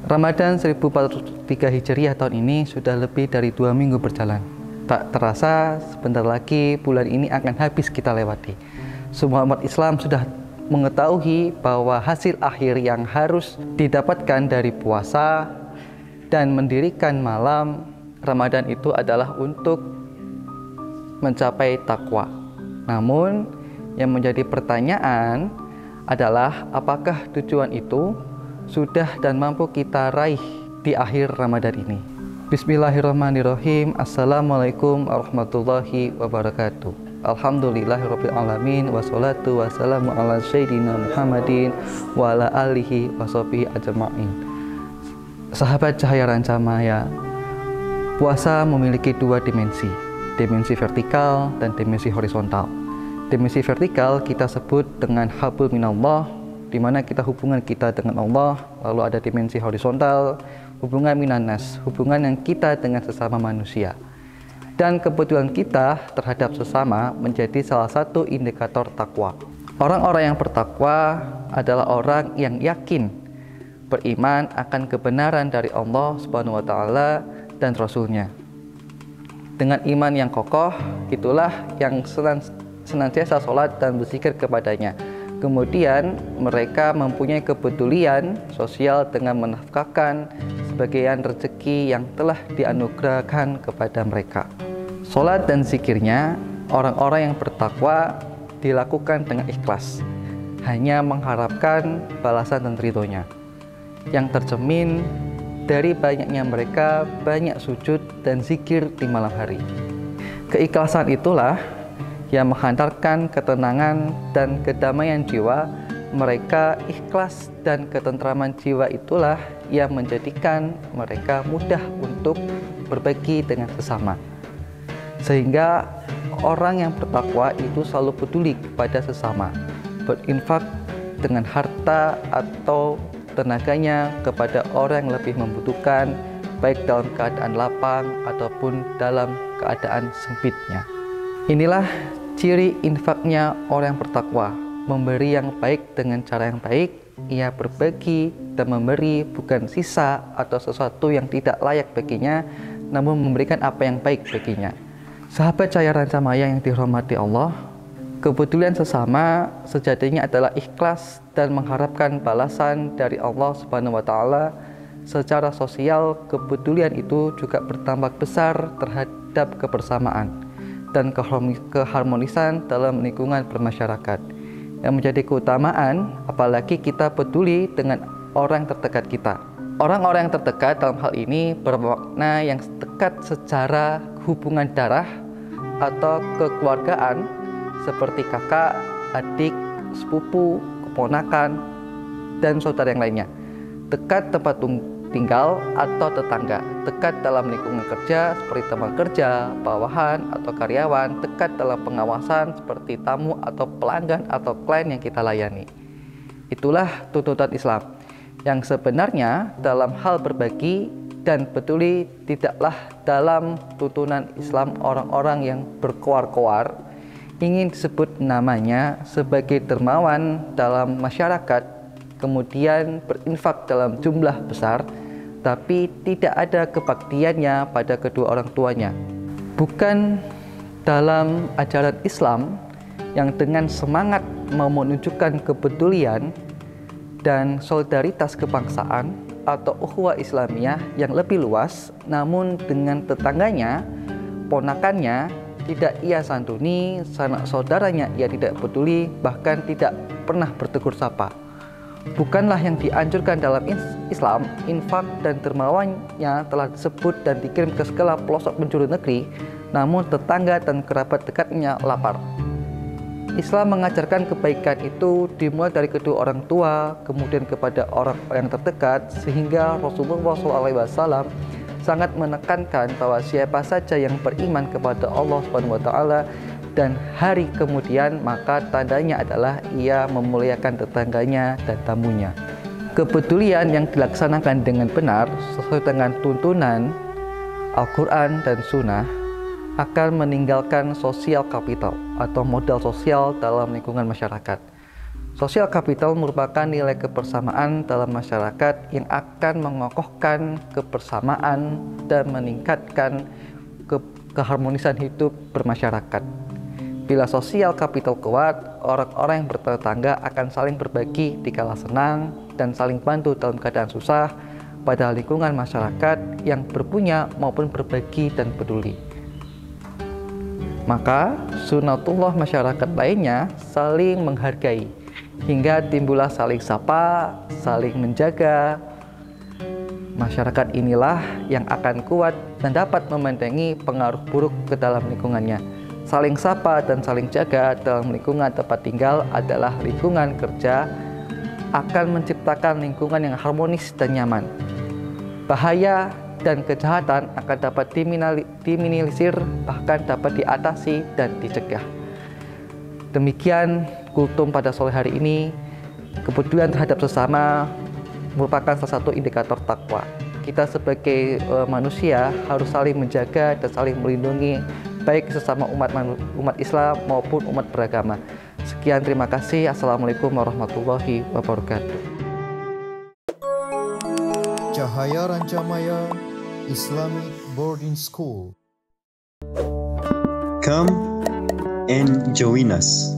Ramadan 1403 Hijriah tahun ini sudah lebih dari 2 minggu berjalan. Tak terasa sebentar lagi bulan ini akan habis kita lewati. Semua umat Islam sudah mengetahui bahwa hasil akhir yang harus didapatkan dari puasa dan mendirikan malam Ramadan itu adalah untuk mencapai takwa. Namun yang menjadi pertanyaan adalah apakah tujuan itu sudah dan mampu kita raih di akhir Ramadan ini. Bismillahirrahmanirrahim. Assalamualaikum warahmatullahi wabarakatuh. Alhamdulillahirabbil alamin wassalatu wassalamu ala sayyidina Muhammadin wa ala alihi washabihi ajma'in. Sahabat Cahaya Rancamaya, puasa memiliki dua dimensi vertikal dan dimensi horizontal. Dimensi vertikal kita sebut dengan hablum minallah, di mana kita hubungan kita dengan Allah. Lalu ada dimensi horizontal, hubungan minannas, hubungan yang kita dengan sesama manusia. Dan kepedulian kita terhadap sesama menjadi salah satu indikator takwa. Orang-orang yang bertakwa adalah orang yang yakin beriman akan kebenaran dari Allah Subhanahu wa taala dan Rasul-Nya. Dengan iman yang kokoh, itulah yang senantiasa sholat dan berzikir kepadanya. Kemudian mereka mempunyai kepedulian sosial dengan menafkahkan sebagian rezeki yang telah dianugerahkan kepada mereka. Salat dan zikirnya orang-orang yang bertakwa dilakukan dengan ikhlas, hanya mengharapkan balasan dan ridhonya, yang tercermin dari banyaknya mereka banyak sujud dan zikir di malam hari. Keikhlasan itulah yang menghantarkan ketenangan dan kedamaian jiwa mereka. Ikhlas dan ketentraman jiwa itulah yang menjadikan mereka mudah untuk berbagi dengan sesama, sehingga orang yang bertakwa itu selalu peduli kepada sesama, berinfak dengan harta atau tenaganya kepada orang yang lebih membutuhkan, baik dalam keadaan lapang ataupun dalam keadaan sempitnya. Inilah ciri infaknya orang yang bertakwa, memberi yang baik dengan cara yang baik. Ia berbagi dan memberi bukan sisa atau sesuatu yang tidak layak baginya, namun memberikan apa yang baik baginya. Sahabat Cahaya Rancamaya yang dirahmati Allah, kepedulian sesama sejatinya adalah ikhlas dan mengharapkan balasan dari Allah Subhanahu wa taala. Secara sosial, kepedulian itu juga bertambah besar terhadap kebersamaan dan keharmonisan dalam lingkungan bermasyarakat, yang menjadi keutamaan apalagi kita peduli dengan orang terdekat kita. Orang-orang yang terdekat dalam hal ini bermakna yang dekat secara hubungan darah atau kekeluargaan, seperti kakak, adik, sepupu, keponakan, dan saudara yang lainnya. Dekat tempat tinggal atau tetangga, dekat dalam lingkungan kerja seperti teman kerja, bawahan atau karyawan, dekat dalam pengawasan seperti tamu atau pelanggan atau klien yang kita layani. Itulah tuntutan Islam, yang sebenarnya dalam hal berbagi dan peduli tidaklah dalam tuntunan Islam orang-orang yang berkoar-koar ingin disebut namanya sebagai dermawan dalam masyarakat, kemudian berinfak dalam jumlah besar, tapi tidak ada kebaktiannya pada kedua orang tuanya. Bukan dalam ajaran Islam yang dengan semangat mau menunjukkan kepedulian dan solidaritas kebangsaan atau ukhuwah Islamiyah yang lebih luas, namun dengan tetangganya, ponakannya tidak ia santuni, sanak saudaranya ia tidak peduli, bahkan tidak pernah bertegur sapa. Bukanlah yang dianjurkan dalam Islam. Infak dan dermawannya telah disebut dan dikirim ke segala pelosok penjuru negeri, namun tetangga dan kerabat dekatnya lapar. Islam mengajarkan kebaikan itu dimulai dari kedua orang tua, kemudian kepada orang yang terdekat, sehingga Rasulullah SAW sangat menekankan bahwa siapa saja yang beriman kepada Allah Subhanahu wa taala dan hari kemudian, maka tandanya adalah ia memuliakan tetangganya dan tamunya. Kepedulian yang dilaksanakan dengan benar sesuai dengan tuntunan Al-Quran dan Sunnah akan meninggalkan sosial kapital atau modal sosial dalam lingkungan masyarakat. Sosial kapital merupakan nilai kebersamaan dalam masyarakat yang akan mengokohkan kebersamaan dan meningkatkan keharmonisan hidup bermasyarakat. Bila sosial kapital kuat, orang-orang yang bertetangga akan saling berbagi di kala senang dan saling bantu dalam keadaan susah pada lingkungan masyarakat yang berpunya maupun berbagi dan peduli. Maka sunatullah masyarakat lainnya saling menghargai hingga timbullah saling sapa, saling menjaga. Masyarakat inilah yang akan kuat dan dapat mementengi pengaruh buruk ke dalam lingkungannya. Saling sapa dan saling jaga dalam lingkungan tempat tinggal adalah lingkungan kerja akan menciptakan lingkungan yang harmonis dan nyaman. Bahaya dan kejahatan akan dapat diminimalisir, bahkan dapat diatasi dan dicegah. Demikian kultum pada sore hari ini. Kepedulian terhadap sesama merupakan salah satu indikator takwa. Kita sebagai manusia harus saling menjaga dan saling melindungi baik sesama umat Islam maupun umat beragama. Sekian, terima kasih. Assalamualaikum warahmatullahi wabarakatuh. Cahaya Rancamaya Islamic Boarding School. Come and join us.